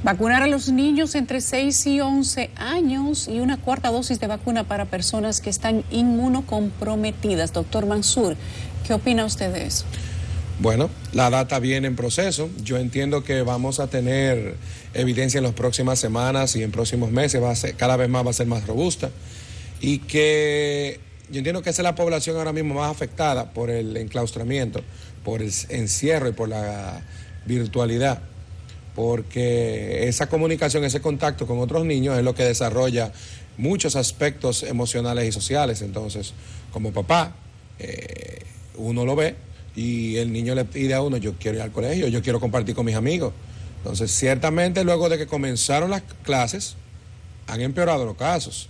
Vacunar a los niños entre 6 y 11 años y una cuarta dosis de vacuna para personas que están inmunocomprometidas. Doctor Mansour, ¿qué opina usted de eso? Bueno, la data viene en proceso. Yo entiendo que vamos a tener evidencia en las próximas semanas y en próximos meses. Cada vez más va a ser más robusta. Y que yo entiendo que esa es la población ahora mismo más afectada por el enclaustramiento, por el encierro y por la virtualidad. Porque esa comunicación, ese contacto con otros niños es lo que desarrolla muchos aspectos emocionales y sociales. Entonces, como papá, uno lo ve y el niño le pide a uno, yo quiero ir al colegio, yo quiero compartir con mis amigos. Entonces, ciertamente luego de que comenzaron las clases, han empeorado los casos.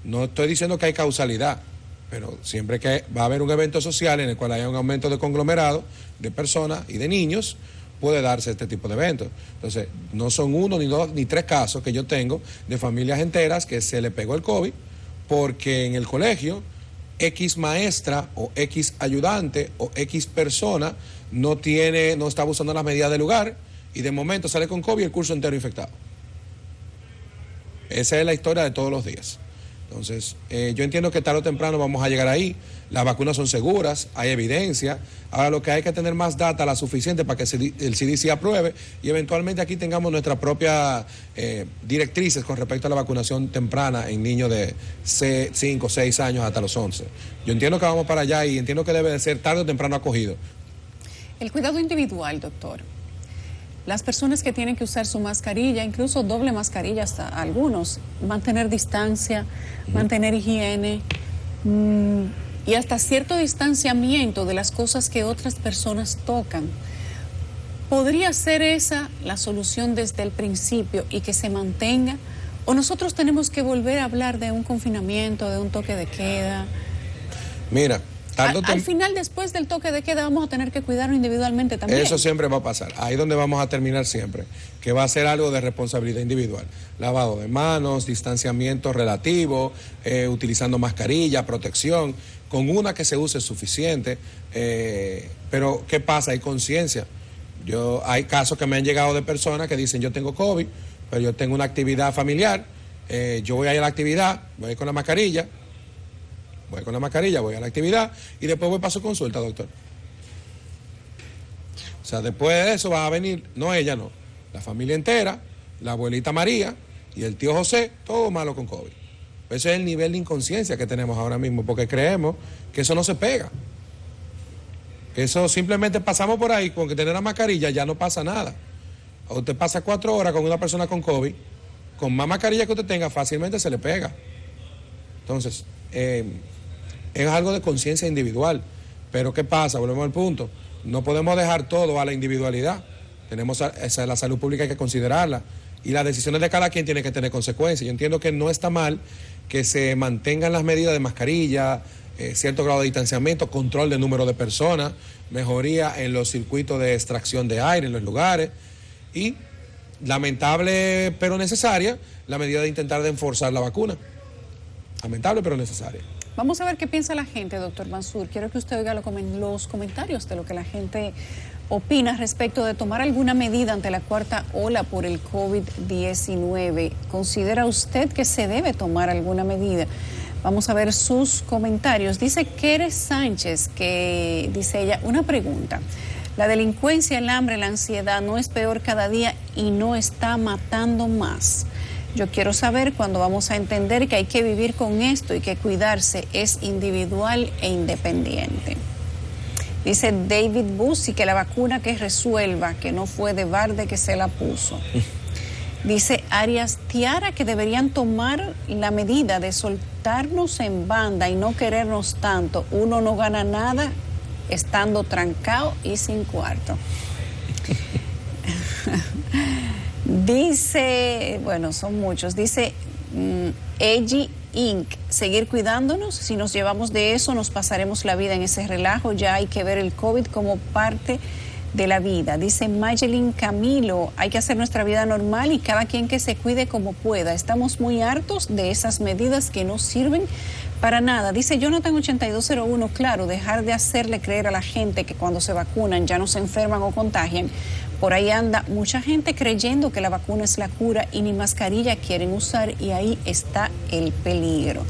No estoy diciendo que hay causalidad, pero siempre que va a haber un evento social en el cual haya un aumento de conglomerado de personas y de niños, puede darse este tipo de eventos. Entonces, no son uno, ni dos, ni tres casos que yo tengo de familias enteras que se le pegó el COVID porque en el colegio X maestra o X ayudante o X persona no está usando las medidas del lugar y de momento sale con COVID y el curso entero infectado. Esa es la historia de todos los días. Entonces, yo entiendo que tarde o temprano vamos a llegar ahí. Las vacunas son seguras, hay evidencia. Ahora lo que hay que tener más data, la suficiente para que el CDC apruebe y eventualmente aquí tengamos nuestras propias directrices con respecto a la vacunación temprana en niños de 5, 6 años hasta los 11. Yo entiendo que vamos para allá y entiendo que debe de ser tarde o temprano acogido. El cuidado individual, doctor. Las personas que tienen que usar su mascarilla, incluso doble mascarilla hasta algunos, mantener distancia, mantener higiene y hasta cierto distanciamiento de las cosas que otras personas tocan. ¿Podría ser esa la solución desde el principio y que se mantenga? ¿O nosotros tenemos que volver a hablar de un confinamiento, de un toque de queda? Mira, al final, después del toque de queda, vamos a tener que cuidarnos individualmente también. Eso siempre va a pasar. Ahí es donde vamos a terminar siempre, que va a ser algo de responsabilidad individual. Lavado de manos, distanciamiento relativo, utilizando mascarilla, protección. Con una que se use es suficiente. Pero, ¿qué pasa? Hay conciencia. Hay casos que me han llegado de personas que dicen, yo tengo COVID, pero yo tengo una actividad familiar, yo voy a ir a la actividad, voy con la mascarilla, voy a la actividad y después voy para su consulta, doctor. O sea, después de eso va a venir, no ella, no, la familia entera, la abuelita María y el tío José, todo malo con COVID. Ese es el nivel de inconsciencia que tenemos ahora mismo, porque creemos que eso no se pega. Que eso simplemente pasamos por ahí, con que tener la mascarilla ya no pasa nada. O usted pasa 4 horas con una persona con COVID, con más mascarilla que usted tenga, fácilmente se le pega. Entonces, es algo de conciencia individual. Pero ¿qué pasa? Volvemos al punto. No podemos dejar todo a la individualidad. La salud pública hay que considerarla. Y las decisiones de cada quien tienen que tener consecuencias. Yo entiendo que no está mal que se mantengan las medidas de mascarilla, cierto grado de distanciamiento, control del número de personas, mejoría en los circuitos de extracción de aire en los lugares y, lamentable pero necesaria, la medida de intentar de enforzar la vacuna. Lamentable pero necesaria. Vamos a ver qué piensa la gente, doctor Mansour. Quiero que usted oiga los comentarios de lo que la gente opina respecto de tomar alguna medida ante la cuarta ola por el COVID-19. ¿Considera usted que se debe tomar alguna medida? Vamos a ver sus comentarios. Dice Keres Sánchez, que dice ella, una pregunta. La delincuencia, el hambre, la ansiedad no es peor cada día y no está matando más. Yo quiero saber cuándo vamos a entender que hay que vivir con esto y que cuidarse es individual e independiente. Dice David Bussi que la vacuna que resuelva, que no fue de Barde que se la puso. Dice Arias Tiara que deberían tomar la medida de soltarnos en banda y no querernos tanto. Uno no gana nada estando trancado y sin cuarto. Dice, bueno, son muchos, dice Eji Inc., seguir cuidándonos, si nos llevamos de eso nos pasaremos la vida en ese relajo, ya hay que ver el COVID como parte de la vida. Dice Mayelin Camilo, hay que hacer nuestra vida normal y cada quien que se cuide como pueda, estamos muy hartos de esas medidas que no sirven para nada. Dice Jonathan 8201, claro, dejar de hacerle creer a la gente que cuando se vacunan ya no se enferman o contagian, Por ahí anda mucha gente creyendo que la vacuna es la cura y ni mascarilla quieren usar, y ahí está el peligro.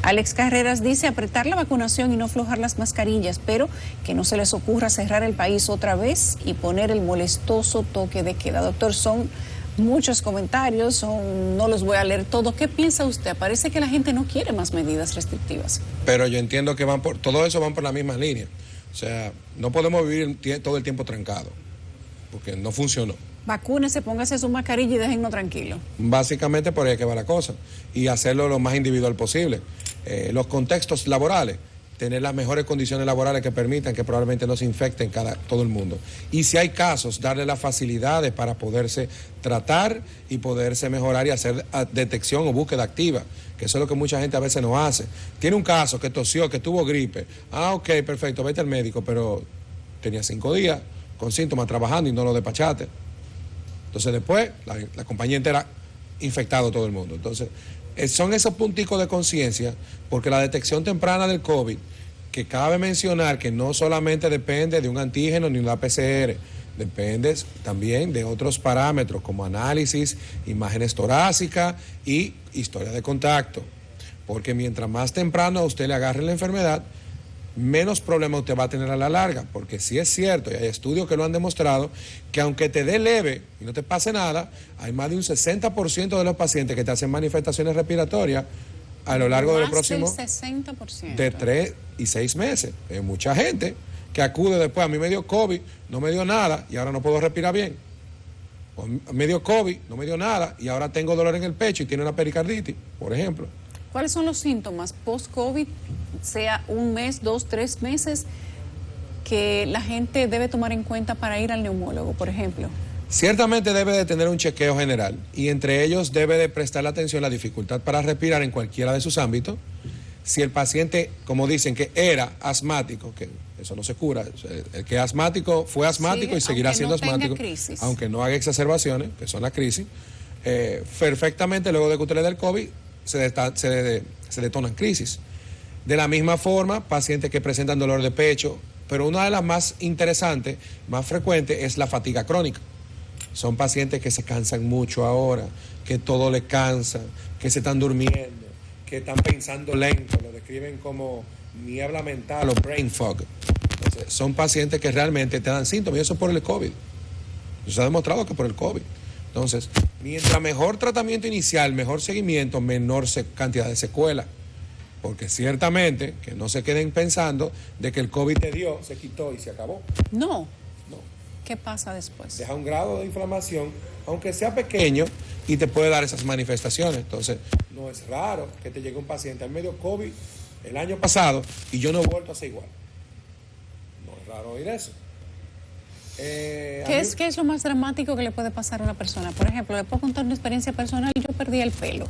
Alex Carreras dice apretar la vacunación y no aflojar las mascarillas, pero que no se les ocurra cerrar el país otra vez y poner el molestoso toque de queda. Doctor, son muchos comentarios, no los voy a leer todos. ¿Qué piensa usted? Parece que la gente no quiere más medidas restrictivas. Pero yo entiendo que todo eso van por la misma línea. O sea, no podemos vivir todo el tiempo trancado, porque no funcionó. Vacúnese, póngase su mascarilla y déjennos tranquilos. Básicamente por ahí que va la cosa. Y hacerlo lo más individual posible. Los contextos laborales, tener las mejores condiciones laborales que permitan que probablemente no se infecten todo el mundo. Y si hay casos, darle las facilidades para poderse tratar y poderse mejorar y hacer detección o búsqueda activa, que eso es lo que mucha gente a veces no hace. Tiene un caso que tosió, que tuvo gripe. Ok, perfecto, vete al médico, pero tenía 5 días con síntomas trabajando y no lo despachaste. Entonces después la compañía entera infectado todo el mundo. Entonces son esos punticos de conciencia, porque la detección temprana del COVID, que cabe mencionar que no solamente depende de un antígeno ni una PCR, depende también de otros parámetros como análisis, imágenes torácicas y historia de contacto. Porque mientras más temprano a usted le agarre la enfermedad, menos problema usted va a tener a la larga, porque sí es cierto, y hay estudios que lo han demostrado, que aunque te dé leve y no te pase nada, hay más de un 60% de los pacientes que te hacen manifestaciones respiratorias a lo largo de los próximos 60%. De 3 y 6 meses. Hay mucha gente que acude después, a mí me dio COVID, no me dio nada y ahora no puedo respirar bien. O me dio COVID, no me dio nada y ahora tengo dolor en el pecho y tiene una pericarditis, por ejemplo. ¿Cuáles son los síntomas post-COVID, sea un mes, 2, 3 meses, que la gente debe tomar en cuenta para ir al neumólogo, por ejemplo? Ciertamente debe de tener un chequeo general y entre ellos debe de prestar la atención a la dificultad para respirar en cualquiera de sus ámbitos. Si el paciente, como dicen, que era asmático, que eso no se cura, el que es asmático fue asmático y seguirá siendo asmático, aunque no haga exacerbaciones, que son las crisis, perfectamente luego de que usted le dé el COVID, se detonan crisis. De la misma forma, pacientes que presentan dolor de pecho, pero una de las más interesantes, más frecuentes, es la fatiga crónica. Son pacientes que se cansan mucho ahora, que todo les cansa, que se están durmiendo, que están pensando lento, lo describen como niebla mental o brain fog. Entonces, son pacientes que realmente te dan síntomas y eso es por el COVID. Se ha demostrado que por el COVID. Entonces, mientras mejor tratamiento inicial, mejor seguimiento, menor cantidad de secuelas. Porque ciertamente, que no se queden pensando de que el COVID te dio, se quitó y se acabó. No. No. ¿Qué pasa después? Deja un grado de inflamación, aunque sea pequeño, y te puede dar esas manifestaciones. Entonces, no es raro que te llegue un paciente al medio COVID el año pasado y yo no he vuelto a ser igual. No es raro oír eso. ¿Qué es lo más dramático que le puede pasar a una persona? Por ejemplo, le puedo contar una experiencia personal y yo perdí el pelo.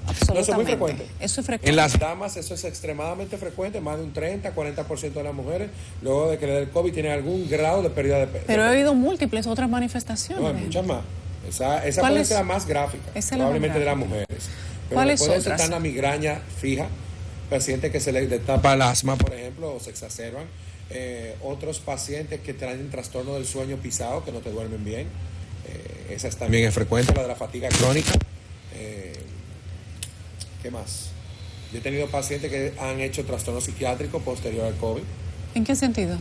Absolutamente. No, eso es muy frecuente. Eso es frecuente. En las damas eso es extremadamente frecuente, más de un 30-40% de las mujeres, luego de que le dé el COVID, tienen algún grado de pérdida de pelo. Pero he oído múltiples otras manifestaciones. No, hay muchas más. Esa puede ser la más gráfica, probablemente de las mujeres. Pero ¿Cuáles puede otras? ser una migraña fija, pacientes que se les destapa el asma, por ejemplo, o se exacerban. Otros pacientes que traen trastorno del sueño pisado, que no te duermen bien, esa también es frecuente, la de la fatiga crónica. ¿Qué más? Yo he tenido pacientes que han hecho trastorno psiquiátrico posterior al COVID. ¿En qué sentido?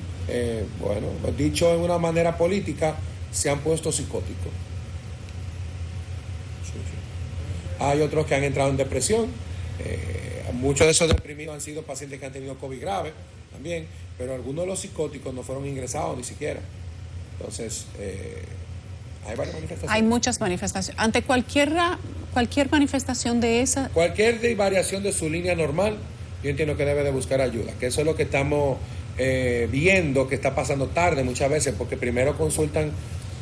Bueno, dicho en una manera política, se han puesto psicóticos. Sí. Hay otros que han entrado en depresión. Muchos de esos deprimidos han sido pacientes que han tenido COVID grave también, pero algunos de los psicóticos no fueron ingresados ni siquiera. Entonces, hay varias manifestaciones. Hay muchas manifestaciones. Ante cualquier manifestación de esa... Cualquier variación de su línea normal, yo entiendo que debe de buscar ayuda, que eso es lo que estamos viendo que está pasando tarde muchas veces, porque primero consultan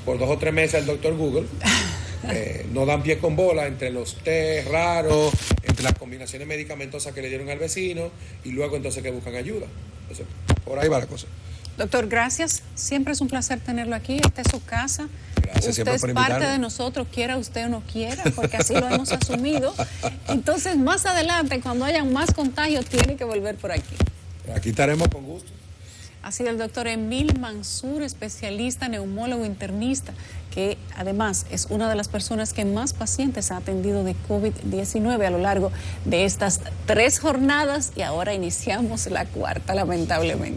por 2 o 3 meses al doctor Google, no dan pie con bola entre los test raros, entre las combinaciones medicamentosas que le dieron al vecino y luego entonces que buscan ayuda. Entonces, por ahí va la cosa. Doctor, gracias. Siempre es un placer tenerlo aquí. Esta es su casa. Gracias, usted es parte de nosotros, quiera usted o no quiera, porque así lo hemos asumido. Entonces, más adelante, cuando haya más contagios, tiene que volver por aquí. Aquí estaremos con gusto. Ha sido el doctor Emil Mansur, especialista, neumólogo internista, que además es una de las personas que más pacientes ha atendido de COVID-19 a lo largo de estas 3 jornadas y ahora iniciamos la 4ª, lamentablemente.